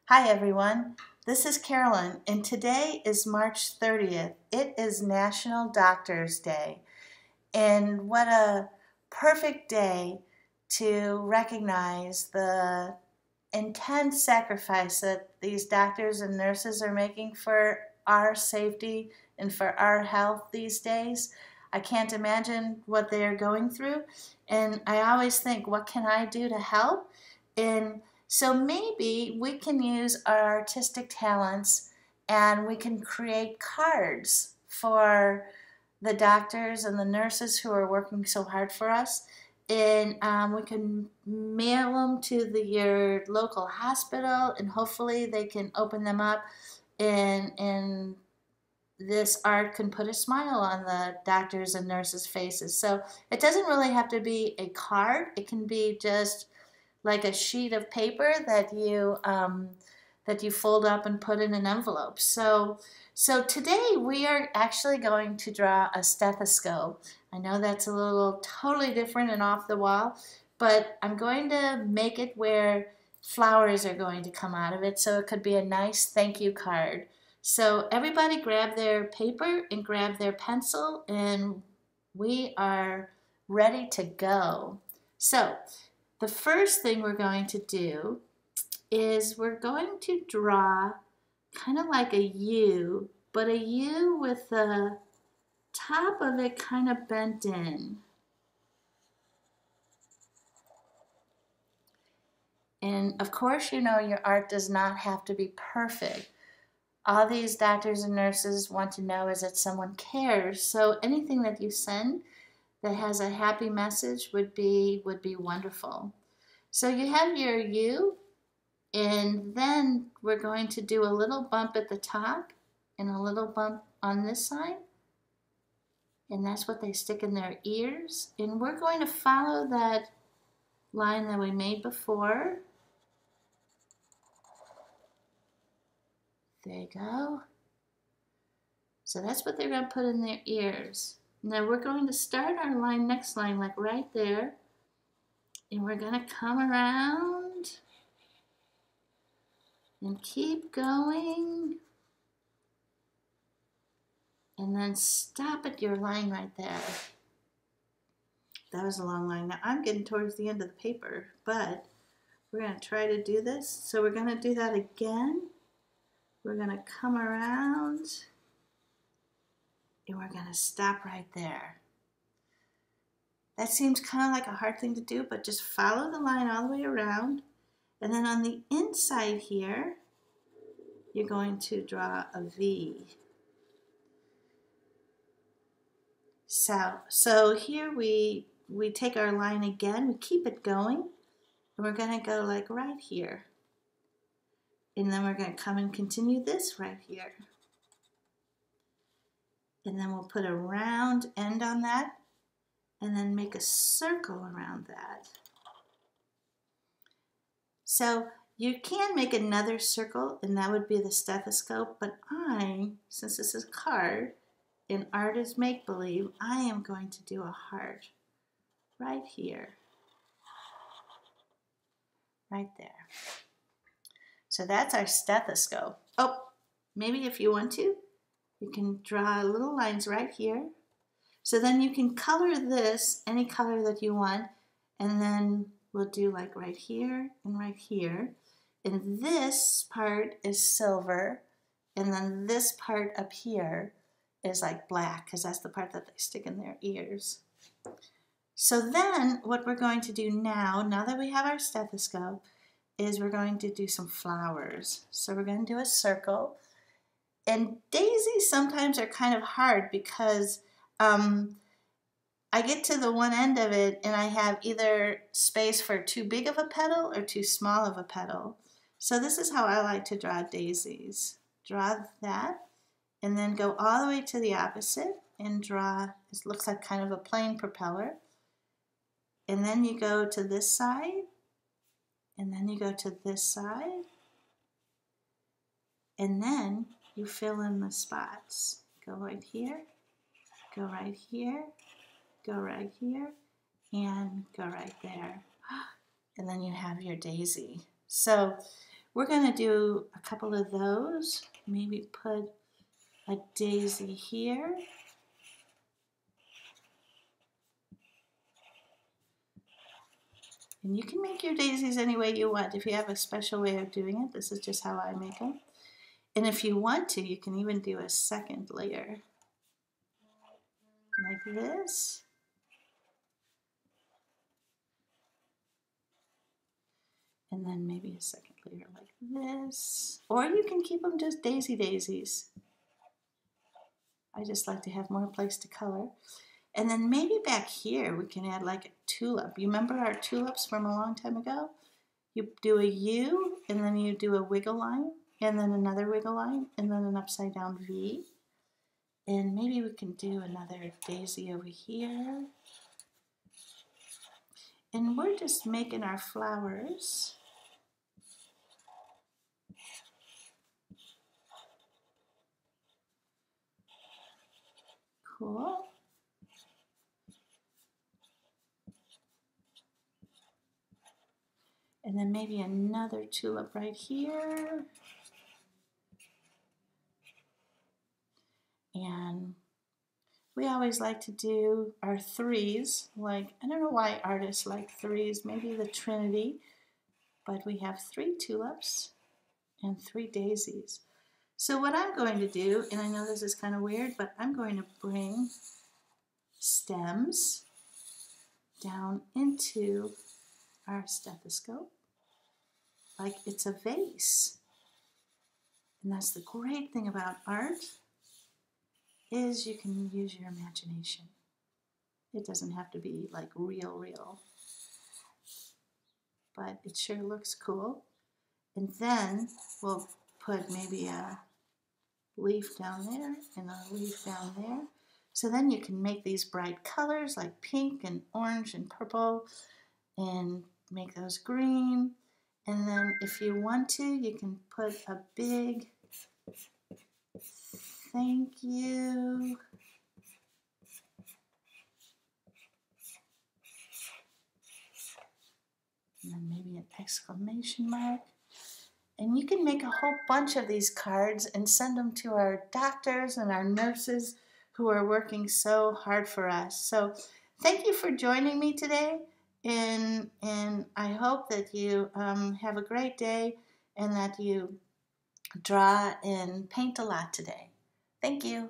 Hi everyone, this is Carolyn and today is March 30th. It is National Doctors Day, and what a perfect day to recognize the intense sacrifice that these doctors and nurses are making for our safety and for our health these days. I can't imagine what they are going through, and I always think, what can I do to help? And so maybe we can use our artistic talents and we can create cards for the doctors and the nurses who are working so hard for us. And we can mail them to your local hospital, and hopefully they can open them up, and this art can put a smile on the doctors and nurses' faces. So it doesn't really have to be a card. It can be just like a sheet of paper that you fold up and put in an envelope. So today we are actually going to draw a stethoscope. I know that's a little totally different and off the wall, but I'm going to make it where flowers are going to come out of it, so it could be a nice thank you card. So everybody grab their paper and grab their pencil, and we are ready to go. So the first thing we're going to do is we're going to draw kind of like a U, but a U with the top of it kind of bent in. And of course, you know, your art does not have to be perfect. All these doctors and nurses want to know is that someone cares. So anything that you send that has a happy message would be wonderful. So you have your U, and then we're going to do a little bump at the top and a little bump on this side. And that's what they stick in their ears. And we're going to follow that line that we made before. There you go. So that's what they're going to put in their ears. Now we're going to start our line, next line, like right there. And we're going to come around and keep going. And then stop at your line right there. That was a long line. Now I'm getting towards the end of the paper, but we're going to try to do this. So we're going to do that again. We're going to come around and we're going to stop right there. That seems kind of like a hard thing to do, but just follow the line all the way around. And then on the inside here, you're going to draw a V. So here we take our line again, we keep it going, and we're going to go like right here. And then we're going to come and continue this right here. And then we'll put a round end on that, and then make a circle around that. So you can make another circle, and that would be the stethoscope, but since this is a card, and art is make-believe, I am going to do a heart right here, right there. So that's our stethoscope. Oh, maybe if you want to, you can draw little lines right here. So then you can color this any color that you want, and then we'll do like right here and right here. And this part is silver, and then this part up here is like black, because that's the part that they stick in their ears. So then what we're going to do now that we have our stethoscope, is we're going to do some flowers. So we're going to do a circle. And daisies sometimes are kind of hard because I get to the one end of it and I have either space for too big of a petal or too small of a petal. So this is how I like to draw daisies. Draw that, and then go all the way to the opposite and draw, it looks like kind of a plane propeller. And then you go to this side, and then you go to this side, and then you fill in the spots. Go right here, go right here, go right here, and go right there. And then you have your daisy. So We're going to do a couple of those. Maybe put a daisy here. And you can make your daisies any way you want. If you have a special way of doing it, this is just how I make them. And if you want to, you can even do a second layer like this. And then maybe a second layer like this. Or you can keep them just daisy daisies. I just like to have more place to color. And then maybe back here we can add like a tulip. You remember our tulips from a long time ago? You do a U, and then you do a wiggle line, and then another wiggle line, and then an upside down V. And maybe we can do another daisy over here. And we're just making our flowers. Cool. And then maybe another tulip right here. And we always like to do our threes. Like, I don't know why artists like threes, maybe the Trinity, but we have 3 tulips and 3 daisies. So what I'm going to do, and I know this is kind of weird, but I'm going to bring stems down into our stethoscope like it's a vase. And that's the great thing about art, is you can use your imagination. It doesn't have to be like real, but it sure looks cool. And then we'll put maybe a leaf down there and a leaf down there. So then you can make these bright colors like pink and orange and purple and make those green. And then if you want to, you can put a big thank you. And then maybe an exclamation mark. And you can make a whole bunch of these cards and send them to our doctors and our nurses who are working so hard for us. So thank you for joining me today. And I hope that you have a great day and that you draw and paint a lot today. Thank you.